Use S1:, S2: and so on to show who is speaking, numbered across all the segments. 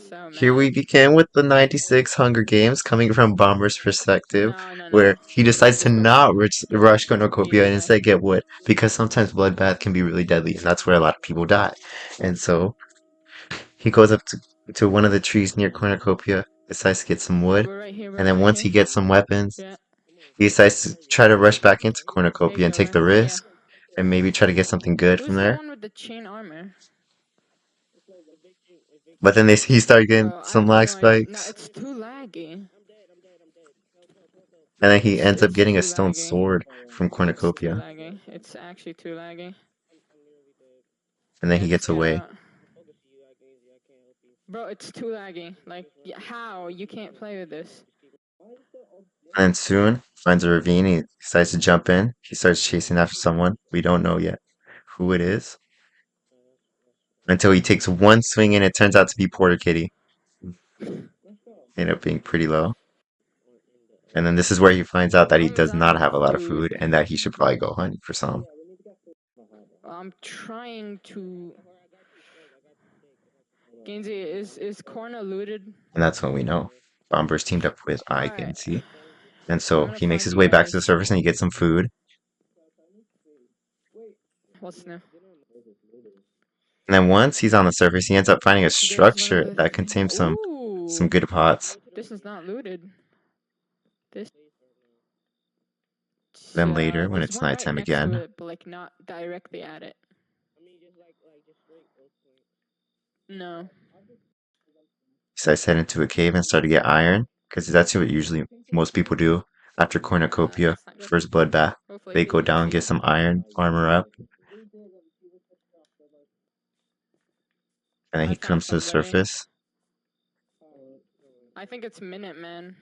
S1: so
S2: Here we
S1: mad.
S2: begin with the 96 Hunger Games coming from Bomber's perspective,
S1: No, no, no.
S2: where he decides to
S1: Just go.
S2: not rush Cornucopia and
S1: Yeah.
S2: instead get wood, because sometimes bloodbath can be really deadly, and that's where a lot of people die. And so he goes up to one of the trees near Cornucopia, decides to get some wood,
S1: We're right here.
S2: and
S1: We're
S2: then
S1: right
S2: once he
S1: here.
S2: gets some weapons,
S1: Yeah.
S2: he decides to try to rush back into
S1: Yeah,
S2: Cornucopia and
S1: yeah,
S2: take the
S1: yeah.
S2: risk, and maybe try to get something good from
S1: Who's the
S2: there.
S1: one with the chain armor?
S2: But then he started getting
S1: Bro, I
S2: some
S1: have
S2: lag
S1: no idea. No,
S2: spikes,
S1: it's too laggy.
S2: and then he
S1: It's
S2: ends up
S1: it's
S2: getting a
S1: too
S2: stone
S1: laggy.
S2: sword from
S1: It's too
S2: Cornucopia,
S1: laggy. It's actually too laggy.
S2: and then
S1: Yeah,
S2: he
S1: just
S2: gets
S1: get
S2: away.
S1: out. Bro, it's too laggy. Like, how? You can't play with this.
S2: And soon finds a ravine. He decides to jump in. He starts chasing after someone. We don't know yet who it is until he takes one swing and it turns out to be Porter Kitty. End up being pretty low. And then this is where he finds out that he
S1: Long as
S2: does
S1: I
S2: not
S1: have
S2: have a lot of food
S1: food.
S2: and that he should probably go hunting for some.
S1: I'm trying to. Genzi, is Korna looted?
S2: And that's when we know. Bomber's teamed up with
S1: Alright.
S2: Genzi. And
S1: I'm
S2: so
S1: gonna
S2: he makes
S1: find
S2: his
S1: you
S2: way back to the
S1: guys.
S2: surface and he gets some food.
S1: What's new?
S2: And then once he's on the surface, he ends up finding a
S1: There's one of
S2: structure
S1: the
S2: that
S1: things.
S2: contains some
S1: Ooh!
S2: good pots.
S1: This is not looted. This.
S2: Then later, when
S1: There's
S2: it's
S1: one right
S2: nighttime
S1: next to
S2: again,
S1: it, but like not directly at it. No.
S2: he decides to head into a cave and start to get iron, because that's what usually most people do after Cornucopia,
S1: That's not good.
S2: first bloodbath.
S1: Hopefully
S2: They
S1: he
S2: go down and get
S1: succeeds.
S2: some iron, armor up, and then
S1: I
S2: he
S1: found
S2: comes to the
S1: somebody.
S2: surface.
S1: I think it's Minuteman.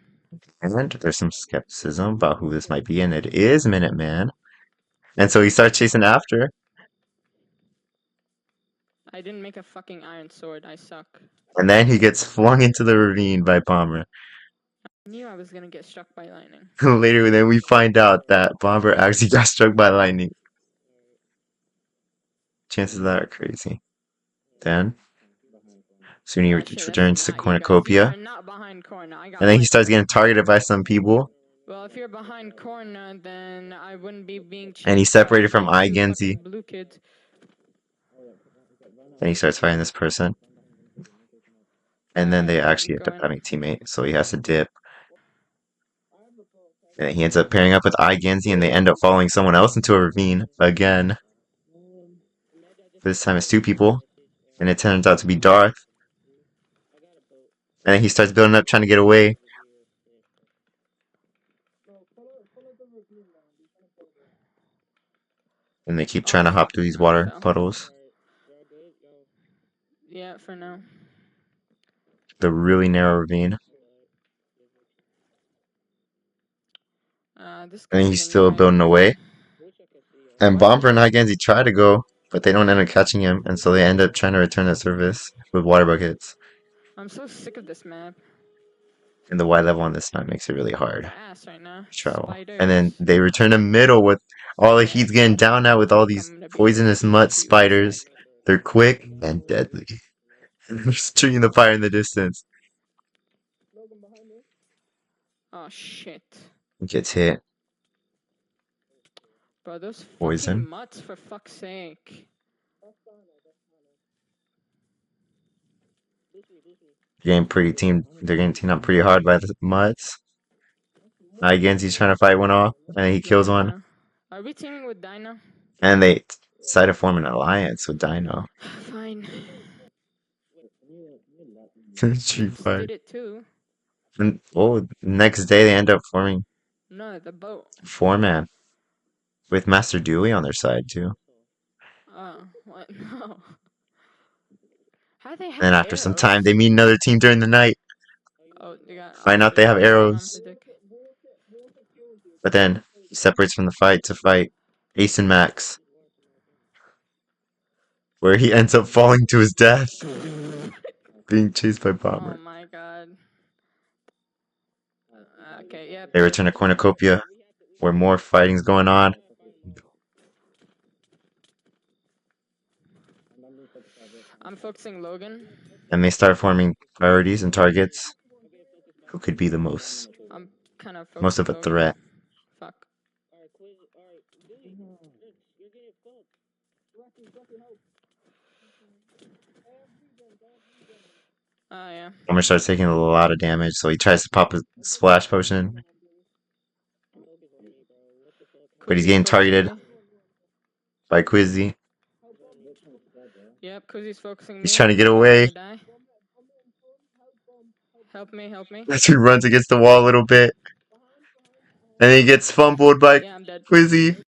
S2: And there's some skepticism about who this might be, and it is Minuteman. And so he starts chasing after,
S1: I didn't make a fucking iron sword. I suck.
S2: and then he gets flung into the ravine by Bomber.
S1: I knew I was gonna get struck by lightning.
S2: Later, then we find out that Bomber actually got struck by lightning. Chances of that are crazy. Then, soon he
S1: Oh shit, that's
S2: returns to
S1: not you guys. You
S2: Cornucopia,
S1: are not behind Corna. I got
S2: and then he
S1: light
S2: starts getting
S1: vision.
S2: targeted by some people,
S1: Well, if you're behind Corna, then I wouldn't be being
S2: and he's
S1: chased
S2: separated
S1: by
S2: from Eye
S1: two
S2: Genzi,
S1: fucking blue kids.
S2: and he starts fighting this person, and then they
S1: I'm
S2: actually end up
S1: going.
S2: having a teammate, so he has to dip. And he ends up pairing up with Eye Genzi, and they end up following someone else into a ravine again. This time it's two people, and it turns out to be Darth. And then he starts building up, trying to get away, and they keep
S1: Oh
S2: trying to hop
S1: fuck!
S2: through these
S1: I
S2: water
S1: fell.
S2: puddles.
S1: Yeah, for now.
S2: The really narrow ravine.
S1: This
S2: And
S1: guy's
S2: he's
S1: gonna
S2: still
S1: die
S2: building
S1: easy.
S2: away. And
S1: What?
S2: Bomber and Eye Genzi try to go, but they don't end up catching him, and so they end up trying to return to service with water buckets.
S1: I'm so sick of this map.
S2: And the Y level on this map makes it really hard
S1: My ass right now.
S2: to travel. And then
S1: Spiders.
S2: they return to middle with all the heat's getting down now with all these
S1: I'm gonna be
S2: poisonous
S1: happy
S2: mud
S1: if you guys
S2: spiders.
S1: like.
S2: They're quick and deadly. They're shooting the fire in the distance.
S1: Oh shit.
S2: He gets hit.
S1: Bro, those fucking
S2: Poison.
S1: mutts, for fuck's sake.
S2: They're getting teamed up pretty hard by the mutts. Genzi's trying to fight one off, and he kills one.
S1: Yeah. Are we teaming with Dinah?
S2: And they decide to form an alliance with Dino.
S1: Fine.
S2: Street
S1: Just
S2: Fighter.
S1: did it too.
S2: And next day they end up forming
S1: No, the boat.
S2: four man with Master Dewey on their side too.
S1: Oh, what? No. How do they
S2: And then
S1: have
S2: after some time, they
S1: arrows?
S2: meet another team during the night.
S1: Oh, they got.
S2: Find out they have
S1: What's going on with
S2: arrows,
S1: the dick?
S2: but then he separates from the fight to fight Ace and Max, where he ends up falling to his death, being chased by
S1: Oh
S2: Bomber.
S1: my god. Okay, yep,
S2: They
S1: yep.
S2: return to Cornucopia, where more fighting's going on.
S1: I'm focusing Logan.
S2: And they start forming priorities and targets. Who could be the most
S1: I'm kind of
S2: most of
S1: focusing
S2: a
S1: Logan.
S2: threat?
S1: Fuck. Oh yeah.
S2: Homer starts taking a lot of damage, so he tries to pop a splash potion, but he's
S1: Kuzi's
S2: getting
S1: focusing
S2: targeted
S1: me.
S2: by Quizzy.
S1: Yep, Kuzi's focusing me.
S2: He's trying to get
S1: I'm
S2: away.
S1: gonna die. Help me, help me.
S2: That's who runs against the wall a little bit. And he gets fumbled by
S1: Yeah, I'm dead.
S2: Quizzy.